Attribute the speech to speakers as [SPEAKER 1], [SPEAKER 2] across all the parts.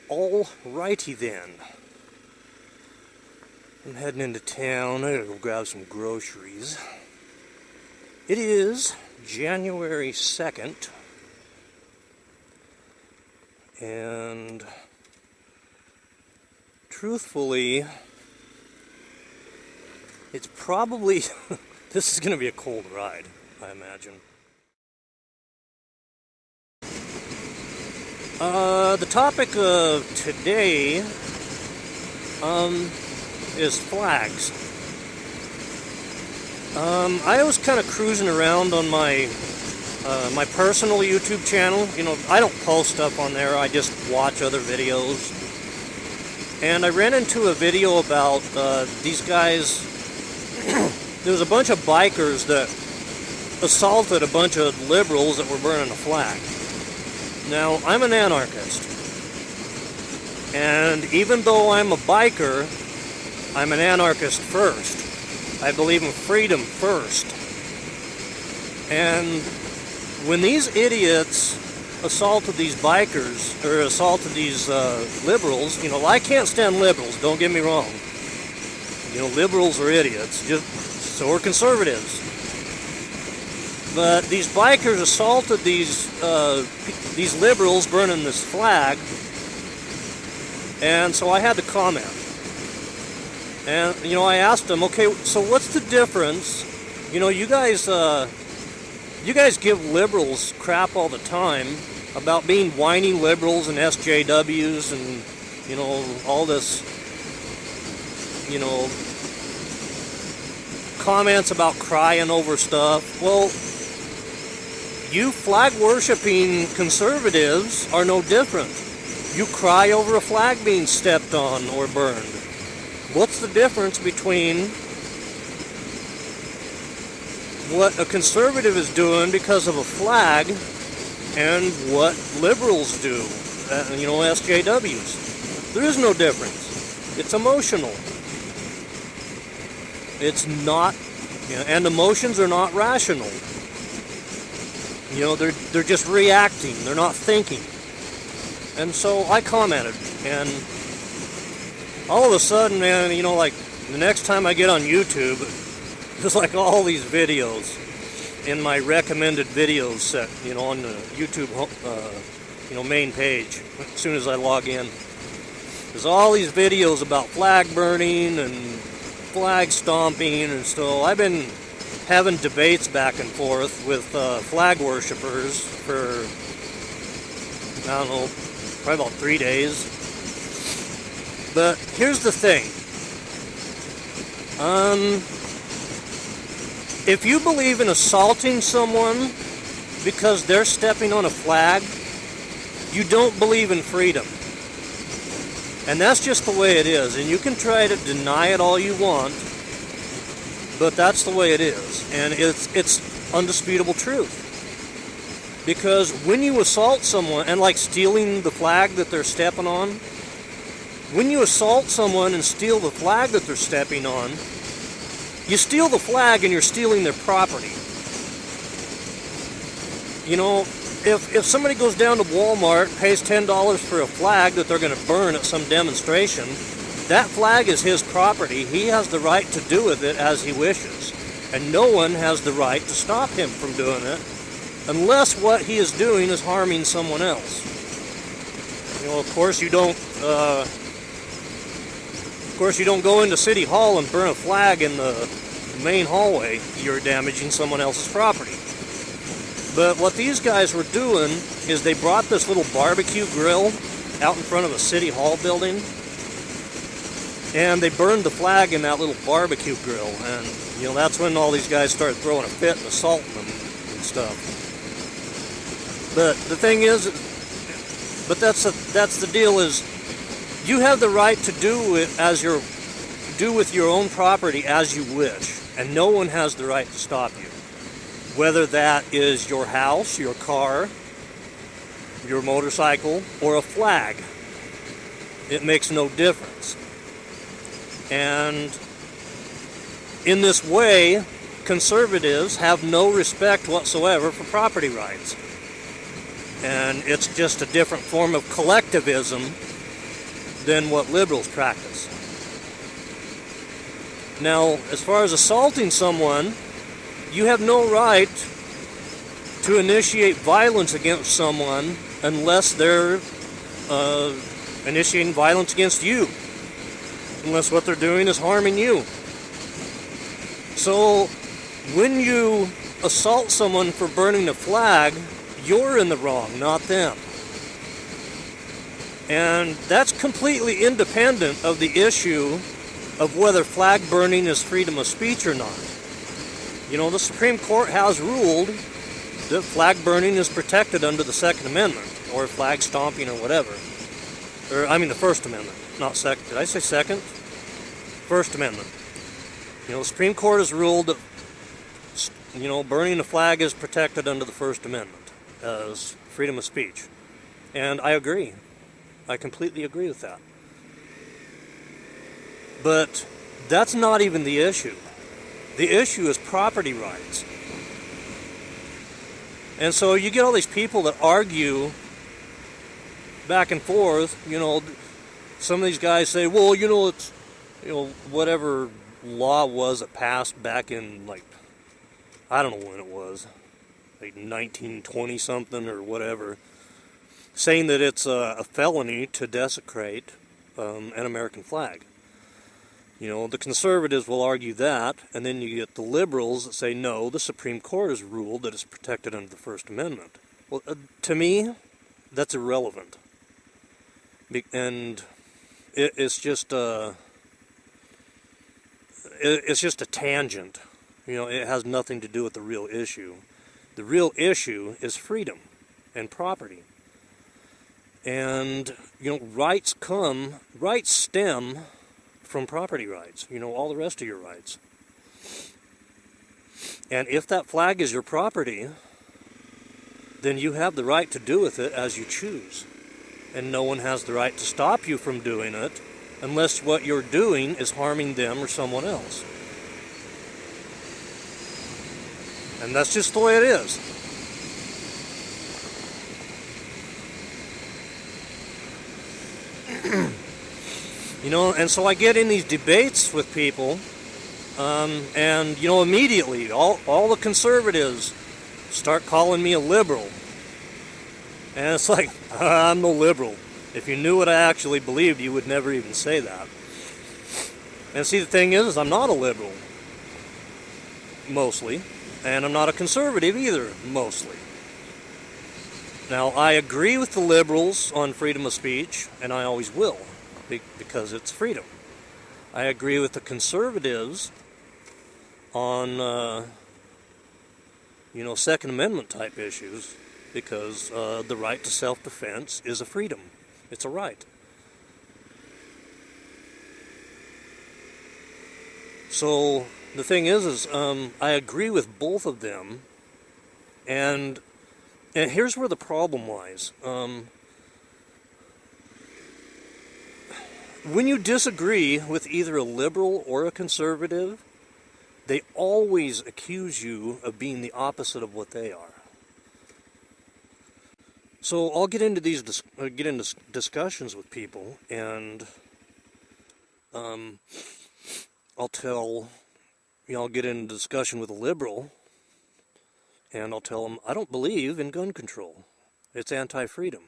[SPEAKER 1] Alrighty then. I'm heading into town. I gotta go grab some groceries. It is January 2nd. And truthfully, it's probably this is gonna be a cold ride, I imagine. The topic of today is flags. I was kind of cruising around on my my personal YouTube channel. You know, I don't post stuff on there, I just watch other videos. And I ran into a video about these guys. There was a bunch of bikers that assaulted a bunch of liberals that were burning a flag. Now, I'm an anarchist, and even though I'm a biker, I'm an anarchist first. I believe in freedom first. And when these idiots assaulted these bikers, or assaulted these liberals, you know, I can't stand liberals, don't get me wrong. You know, liberals are idiots, just so are conservatives. But these bikers assaulted these liberals burning this flag, and so I had to comment. And you know, I asked them, okay, so what's the difference? You know, you guys give liberals crap all the time about being whiny liberals and SJWs and, you know, all this, you know, comments about crying over stuff. Well, you flag-worshipping conservatives are no different. You cry over a flag being stepped on or burned. What's the difference between what a conservative is doing because of a flag and what liberals do, you know, SJWs? There is no difference. It's emotional. It's not, you know, and emotions are not rational. You know, they're just reacting. They're not thinking. And so I commented, and all of a sudden, man, you know, like the next time I get on YouTube, there's like all these videos in my recommended videos set, you know, on the YouTube, you know, main page. As soon as I log in, there's all these videos about flag burning and flag stomping, and so I've been having debates back and forth with flag worshippers for, I don't know, probably about 3 days. But here's the thing. If you believe in assaulting someone because they're stepping on a flag, you don't believe in freedom. And that's just the way it is. And you can try to deny it all you want, but that's the way it is. And it's undisputable truth. Because when you assault someone, and like stealing the flag that they're stepping on, when you assault someone and steal the flag that they're stepping on, you steal the flag and you're stealing their property. You know, if somebody goes down to Walmart, pays $10 for a flag that they're going to burn at some demonstration, that flag is his property. He has the right to do with it as he wishes. And no one has the right to stop him from doing it, unless what he is doing is harming someone else. You know, of course you don't go into City Hall and burn a flag in the main hallway. You're damaging someone else's property. But what these guys were doing is they brought this little barbecue grill out in front of a City Hall building, and they burned the flag in that little barbecue grill. And, you know, that's when all these guys started throwing a fit and assaulting them and stuff. But the thing is, but that's the deal, is you have the right to do with your own property as you wish, and no one has the right to stop you. Whether that is your house, your car, your motorcycle, or a flag, it makes no difference. And in this way, conservatives have no respect whatsoever for property rights. And it's just a different form of collectivism than what liberals practice. Now, as far as assaulting someone, you have no right to initiate violence against someone unless they're initiating violence against you, unless what they're doing is harming you. So when you assault someone for burning a flag, you're in the wrong, not them. And that's completely independent of the issue of whether flag burning is freedom of speech or not. You know, the Supreme Court has ruled that flag burning is protected under the Second Amendment, or flag stomping or whatever. Or, I mean the First Amendment, not second. Did I say second? First Amendment. You know, the Supreme Court has ruled that, you know, burning a flag is protected under the First Amendment as freedom of speech. And I agree. I completely agree with that. But that's not even the issue. The issue is property rights. And so you get all these people that argue back and forth. You know, some of these guys say, well, you know, it's, you know, whatever law was that passed back in, like, I don't know when it was, like 1920 something or whatever, saying that it's a felony to desecrate an American flag. You know, the conservatives will argue that, and then you get the liberals that say, no, the Supreme Court has ruled that it's protected under the First Amendment. Well, to me, that's irrelevant. And it's just a tangent. You know, it has nothing to do with the real issue. The real issue is freedom and property. And, you know, rights stem from property rights, you know, all the rest of your rights. And if that flag is your property, then you have the right to do with it as you choose. And no one has the right to stop you from doing it unless what you're doing is harming them or someone else. And that's just the way it is. You know, and so I get in these debates with people, and, you know, immediately all the conservatives start calling me a liberal. And it's like, I'm no liberal. If you knew what I actually believed, you would never even say that. And see, the thing is I'm not a liberal, mostly, and I'm not a conservative either, mostly. Now, I agree with the liberals on freedom of speech, and I always will, because it's freedom. I agree with the conservatives on, you know, Second Amendment type issues, because the right to self-defense is a freedom. It's a right. So the thing is I agree with both of them, and here's where the problem lies. When you disagree with either a liberal or a conservative, they always accuse you of being the opposite of what they are. So I'll get into discussions with people, and I'll get into discussion with a liberal, and I'll tell them I don't believe in gun control. It's anti-freedom.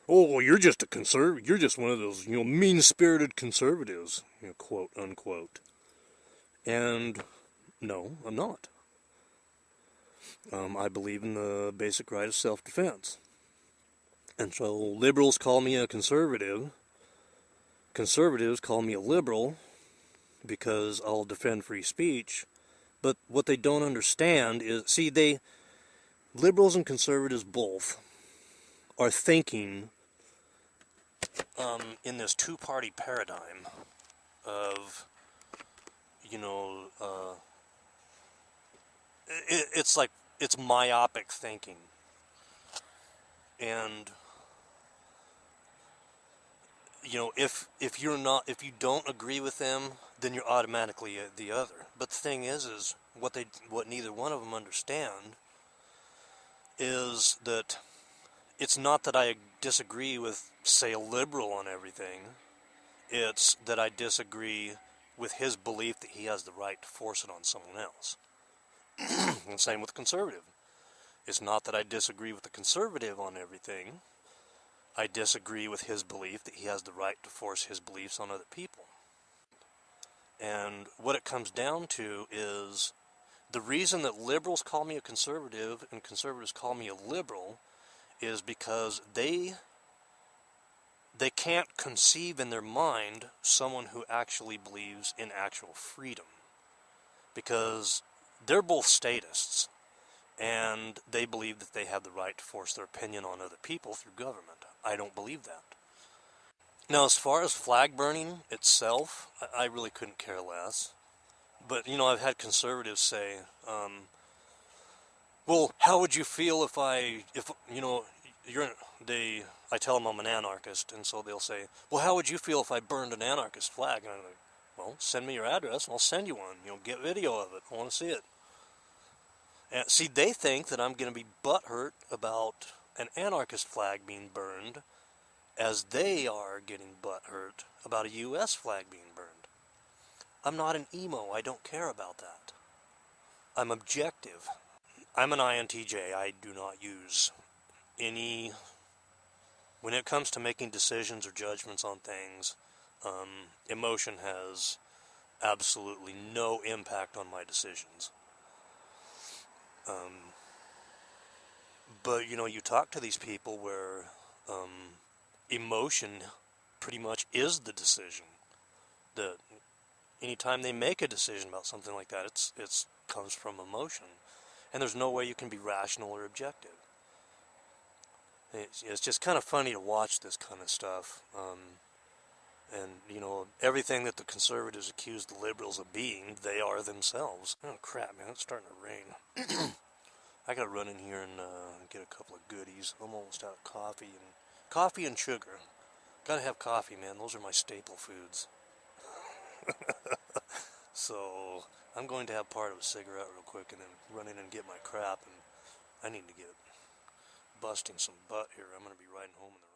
[SPEAKER 1] Oh, well, you're just a conservative. You're just one of those, you know, mean-spirited conservatives, you know, quote unquote. And no, I'm not. I believe in the basic right of self-defense. And so liberals call me a conservative. Conservatives call me a liberal because I'll defend free speech. But what they don't understand is, see, liberals and conservatives both are thinking in this two-party paradigm of, you know, it's like, it's myopic thinking. And, you know, if you don't agree with them, then you're automatically the other. But the thing is what neither one of them understand is that it's not that I disagree with, say, a liberal on everything. It's that I disagree with his belief that he has the right to force it on someone else. And same with conservative. It's not that I disagree with the conservative on everything. I disagree with his belief that he has the right to force his beliefs on other people. And what it comes down to is the reason that liberals call me a conservative and conservatives call me a liberal is because they can't conceive in their mind someone who actually believes in actual freedom. Because they're both statists, and they believe that they have the right to force their opinion on other people through government. I don't believe that. Now, as far as flag burning itself, I really couldn't care less. But, I've had conservatives say, well, how would you feel if I tell them I'm an anarchist, and so they'll say, well, how would you feel if I burned an anarchist flag? And I'm like, well, send me your address and I'll send you one. Get video of it. I want to see it. And see, they think that I'm going to be butthurt about an anarchist flag being burned as they are getting butthurt about a U.S. flag being burned. I'm not an emo. I don't care about that. I'm objective. I'm an INTJ. I do not use any... When it comes to making decisions or judgments on things, emotion has absolutely no impact on my decisions. But, you talk to these people where emotion pretty much is the decision. Anytime they make a decision about something like that, it comes from emotion. And there's no way you can be rational or objective. It's just kind of funny to watch this kind of stuff. And, everything that the conservatives accuse the liberals of being, they are themselves. Oh, crap, man, it's starting to rain. I gotta run in here and get a couple of goodies. I'm almost out of coffee and sugar. Gotta have coffee, man. Those are my staple foods. So, I'm going to have part of a cigarette real quick and then run in and get my crap. And I need to get busting some butt here. I'm gonna be riding home in the rain.